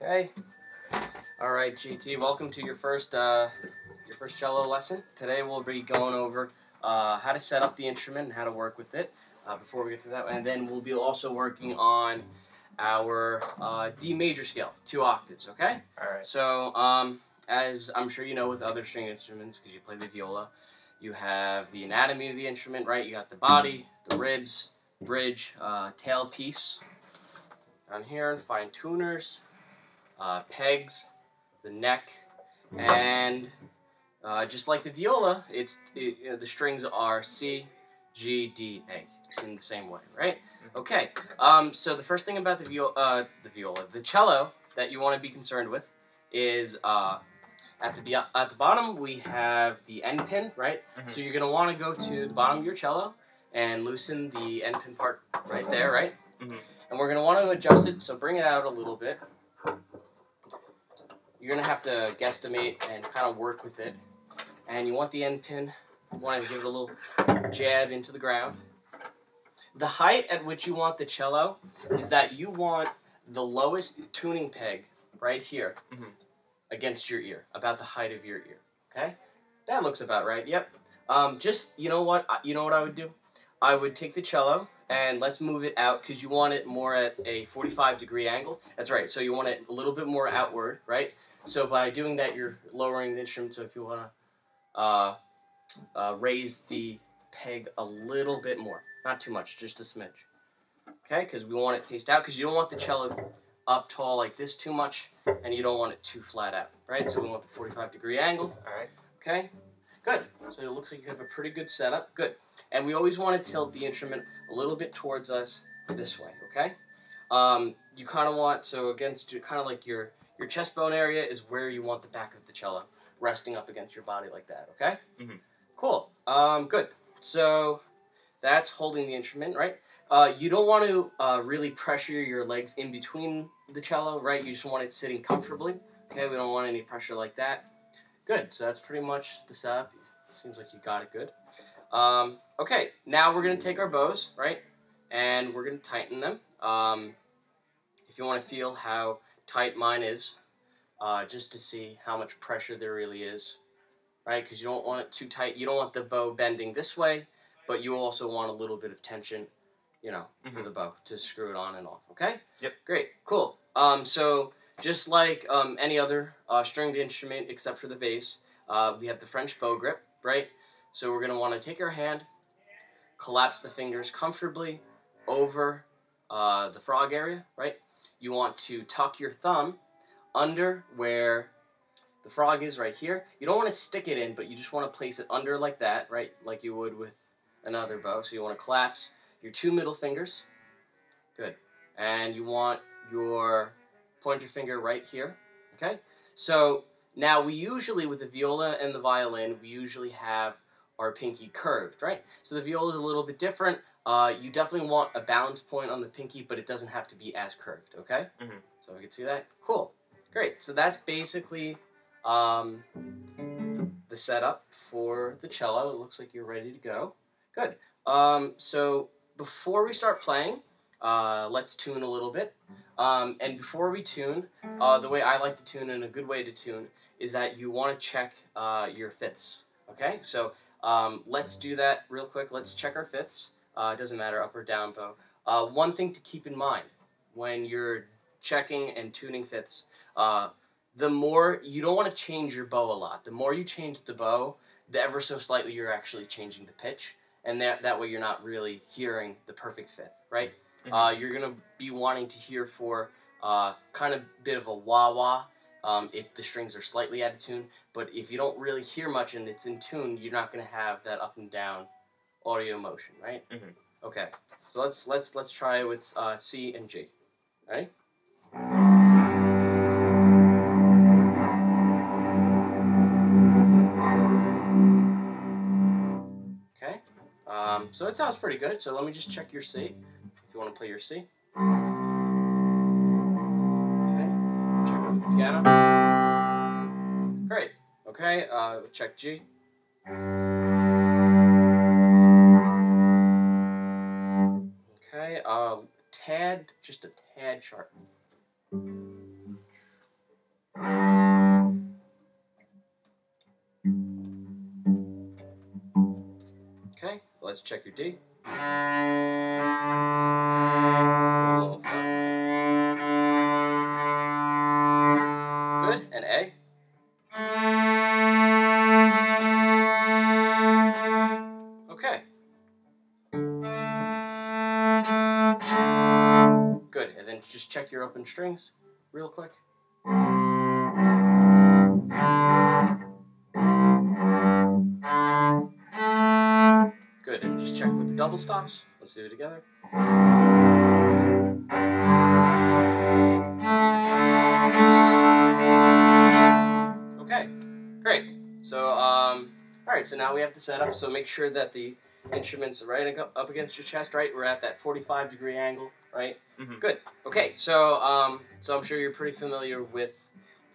Okay. All right, GT. Welcome to your first cello lesson. Today we'll be going over how to set up the instrument and how to work with it. Before we get to that, and then we'll be also working on our D major scale, 2 octaves. Okay. All right. So as I'm sure you know with other string instruments, because you play the viola, you have the anatomy of the instrument, right? You got the body, the ribs, bridge, tail piece. Down here, fine tuners, pegs, the neck, and just like the viola, the strings are C, G, D, A. It's in the same way, right? Okay. So the first thing about the cello that you want to be concerned with is at the bottom we have the end pin, right? So you're gonna want to go to the bottom of your cello and loosen the end pin part right there, right? And we're going to want to adjust it, so bring it out a little bit. You're going to have to guesstimate and kind of work with it. And you want the end pin, you want to give it a little jab into the ground. The height at which you want the cello is that you want the lowest tuning peg right here against your ear, about the height of your ear, okay? That looks about right, yep. You know what I would do? I would take the cello, and let's move it out, because you want it more at a 45-degree angle. That's right, so you want it a little bit more outward, right? So by doing that, you're lowering the instrument, so if you want to raise the peg a little bit more. Not too much, just a smidge. Okay, because we want it faced out, because you don't want the cello up tall like this too much, and you don't want it too flat out, right? So we want the 45-degree angle. All right. Okay, good. So it looks like you have a pretty good setup. Good. And we always want to tilt the instrument a little bit towards us this way, okay? You kind of want, so against, kind of like your chest bone area is where you want the back of the cello resting up against your body like that, okay? Cool. Good. So that's holding the instrument, right? You don't want to really pressure your legs in between the cello, right? You just want it sitting comfortably, okay? We don't want any pressure like that. Good. So that's pretty much the setup. Seems like you got it good. Okay, now we're going to take our bows, right, and we're going to tighten them. If you want to feel how tight mine is, just to see how much pressure there really is, right, because you don't want it too tight. You don't want the bow bending this way, but you also want a little bit of tension, you know, for the bow to screw it on and off, okay? Yep. Great, cool. So just like any other stringed instrument except for the bass, we have the French bow grip, right? So we're going to want to take your hand, collapse the fingers comfortably over the frog area, right? You want to tuck your thumb under where the frog is right here. You don't want to stick it in, but you just want to place it under like that, right? Like you would with another bow. So you want to collapse your 2 middle fingers. Good. And you want your pointer finger right here, okay? So now we usually, with the viola and the violin, we usually have our pinky curved, right? So the viola is a little bit different. You definitely want a balance point on the pinky, but it doesn't have to be as curved, okay? So we can see that. Cool. Great. So that's basically the setup for the cello. It looks like you're ready to go. Good. So before we start playing, let's tune a little bit. And before we tune, the way I like to tune, and a good way to tune, is that you want to check your fifths, okay? So let's do that real quick. Let's check our fifths. It doesn't matter, up or down bow. One thing to keep in mind when you're checking and tuning fifths, the more, you don't want to change your bow a lot. The more you change the bow, the ever so slightly you're actually changing the pitch, and that way you're not really hearing the perfect fifth, right? You're going to be wanting to hear for kind of bit of a wah-wah, if the strings are slightly out of tune, but if you don't really hear much and it's in tune, you're not going to have that up and down audio motion, right? Okay, so let's try with C and G. Ready? Okay, so it sounds pretty good. So let me just check your C. If you want to play your C. Piano. Great. Okay, check G. Okay, just a tad sharp. let's check your D. Good, and A. Okay. Good, and then just check your open strings real quick. Good, and just check with the double stops. Let's do it together. Okay, great. So, all right, so now we have the setup. So make sure that the instrument's right up against your chest, right? We're at that 45-degree angle, right? Mm-hmm. Good. Okay, so so I'm sure you're pretty familiar with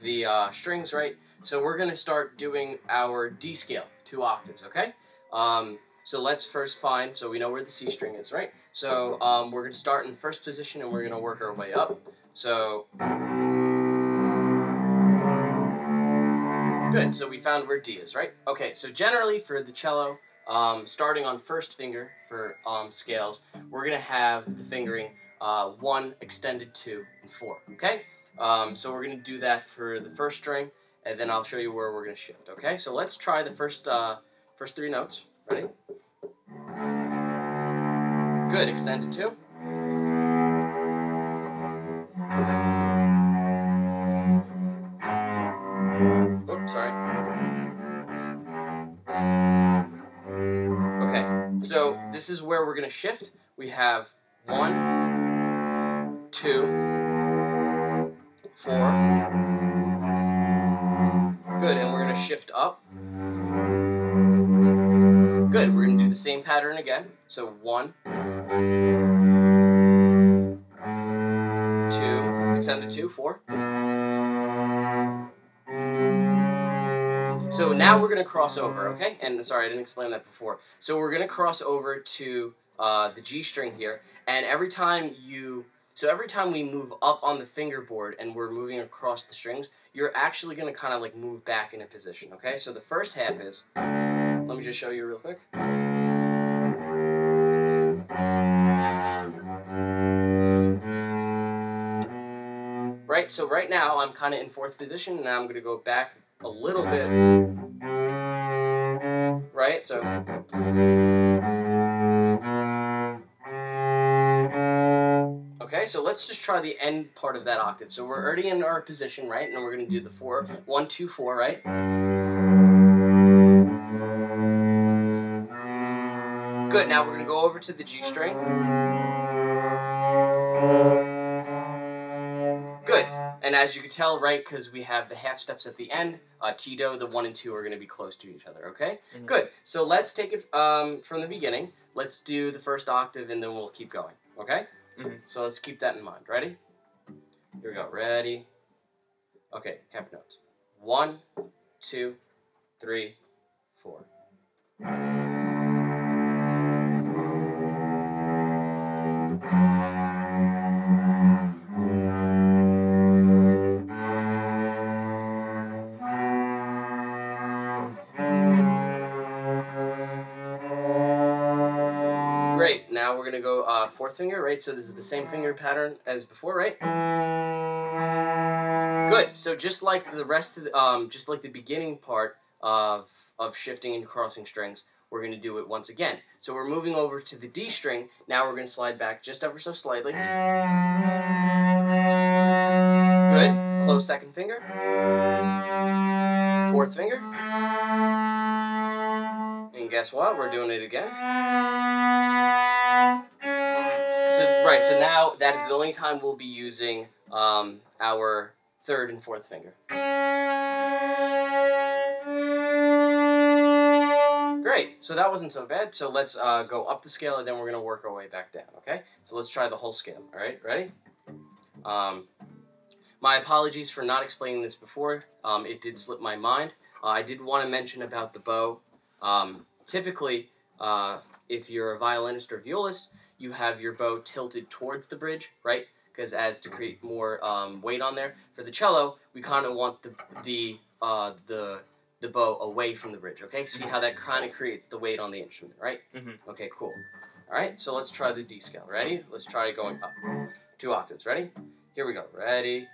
the strings, right? So we're gonna start doing our D scale, 2 octaves, okay? So let's first find, so we know where the C string is, right? So we're gonna start in the first position and we're gonna work our way up. So, good, so we found where D is, right? Okay, so generally for the cello, starting on first finger for scales, we're gonna have the fingering 1, extended 2, and 4, okay? So we're gonna do that for the first string, and then I'll show you where we're gonna shift, okay? So let's try the first 3 notes. Ready? Good, extended 2. Oops, sorry. Okay, so this is where we're gonna shift. We have 1, 2, 4. Good, and we're gonna shift up. Good, we're gonna do the same pattern again. So 1, 2, extended 2, 4. So now we're gonna cross over, okay? And sorry, I didn't explain that before. So we're gonna cross over to the G string here, and every time we move up on the fingerboard and we're moving across the strings, you're actually gonna kind of like move back in a position, okay? So the first half is, let me just show you real quick. Right, so right now I'm kind of in 4th position, and now I'm gonna go back a little bit. Right, so. Okay, so let's just try the end part of that octave. So we're already in our position, right? And we're going to do the 4, 1, 2, 4, right? Good, now we're going to go over to the G string. Good, and as you can tell, right, because we have the half steps at the end, Tito, the 1 and 2 are going to be close to each other, okay? Mm-hmm. Good, so let's take it from the beginning. Let's do the first octave, and then we'll keep going, okay? Mm-hmm. So let's keep that in mind. Ready? Here we go. Ready? Okay, half notes. 1, 2, 3, 4. Great, now we're going to go 4th finger, right? So this is the same finger pattern as before, right? Good, so just like the rest of the, just like the beginning part of shifting and crossing strings, we're going to do it once again. So we're moving over to the D string, now we're going to slide back just ever so slightly. Good, close 2nd finger. 4th finger. And guess what? We're doing it again. So now that is the only time we'll be using our 3rd and 4th finger. Great, so that wasn't so bad. So let's go up the scale, and then we're going to work our way back down, okay? So let's try the whole scale, all right? Ready? My apologies for not explaining this before. It did slip my mind. I did want to mention about the bow. Typically, if you're a violinist or violist, you have your bow tilted towards the bridge, right? Because as to create more weight on there. For the cello, we kind of want the the bow away from the bridge, okay? See how that kind of creates the weight on the instrument, right? Okay, cool. All right, so let's try the D scale. Ready? Let's try going up. 2 octaves. Ready? Here we go. Ready?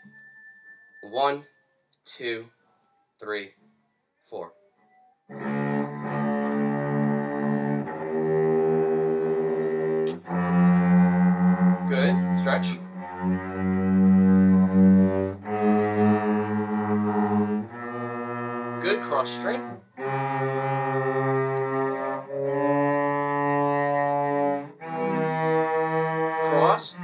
1, 2, 3, 4. Good. Stretch. Good. Cross string. Cross.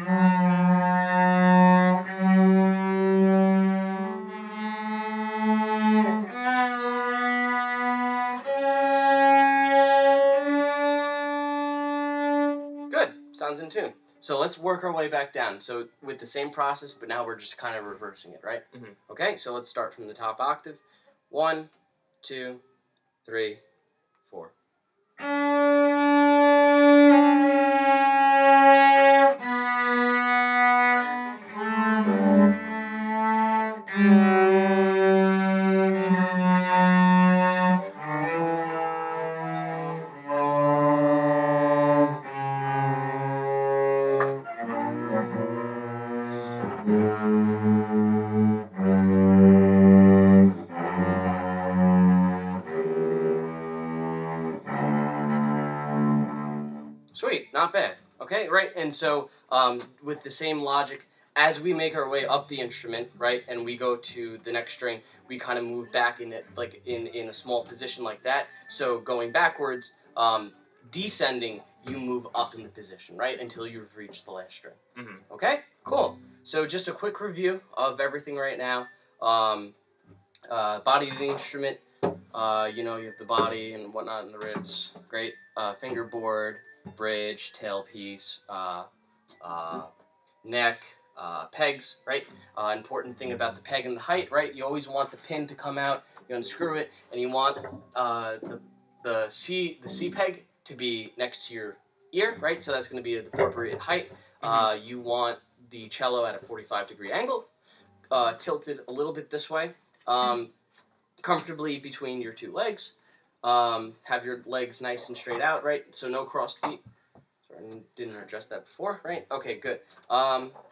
Good. Sounds in tune. So let's work our way back down. So with the same process, but now we're just kind of reversing it, right? Okay, so let's start from the top octave. 1, 2, 3, 4. Sweet, not bad. Okay, right, and so with the same logic, as we make our way up the instrument, right, and we go to the next string, we kind of move back in it, like in a small position like that. So going backwards, descending, you move up in the position, right, until you've reached the last string. Okay, cool. So just a quick review of everything right now. Body of the instrument, you know, you have the body and whatnot and the ribs. Great. Fingerboard, bridge, tailpiece, neck, pegs, right? Important thing about the peg and the height, right? You always want the pin to come out, you unscrew it, and you want the C peg to be next to your ear, right? So that's going to be an appropriate height. You want the cello at a 45-degree angle, tilted a little bit this way, comfortably between your 2 legs. Have your legs nice and straight out, right? So no crossed feet. Sorry, I didn't address that before, right? Okay, good.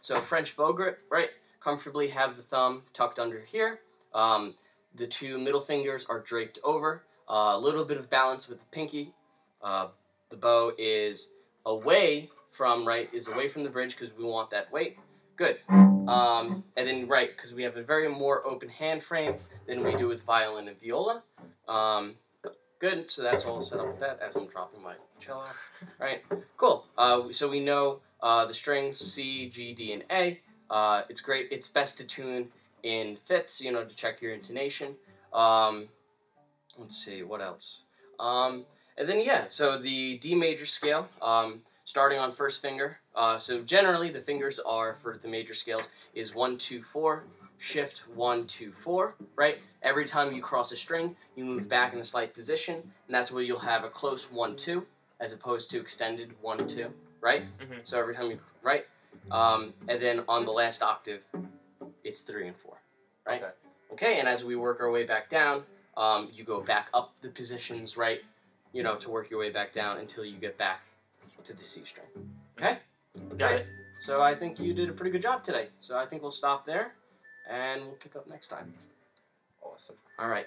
So French bow grip, right? Comfortably have the thumb tucked under here. The 2 middle fingers are draped over. A little bit of balance with the pinky. The bow is away from, away from the bridge because we want that weight. Good. And then, because we have a very more open hand frame than we do with violin and viola. Good, so that's all set up with that as I'm dropping my cello. Right, cool. So we know the strings C, G, D, and A. It's great. It's best to tune in fifths, you know, to check your intonation. Let's see, what else? And then, yeah, so the D major scale, starting on first finger. So generally, the fingers are, for the major scales, is 1, 2, 4, shift 1, 2, 4, right? Every time you cross a string, you move back in a slight position, and that's where you'll have a close 1, 2, as opposed to extended 1, 2, right? So every time you, right? And then on the last octave, it's 3 and 4, right? Okay, and as we work our way back down, you go back up the positions, right? You know, to work your way back down until you get back to the C string. Okay? Got it. So I think you did a pretty good job today. So I think we'll stop there, and we'll pick up next time. Awesome. All right.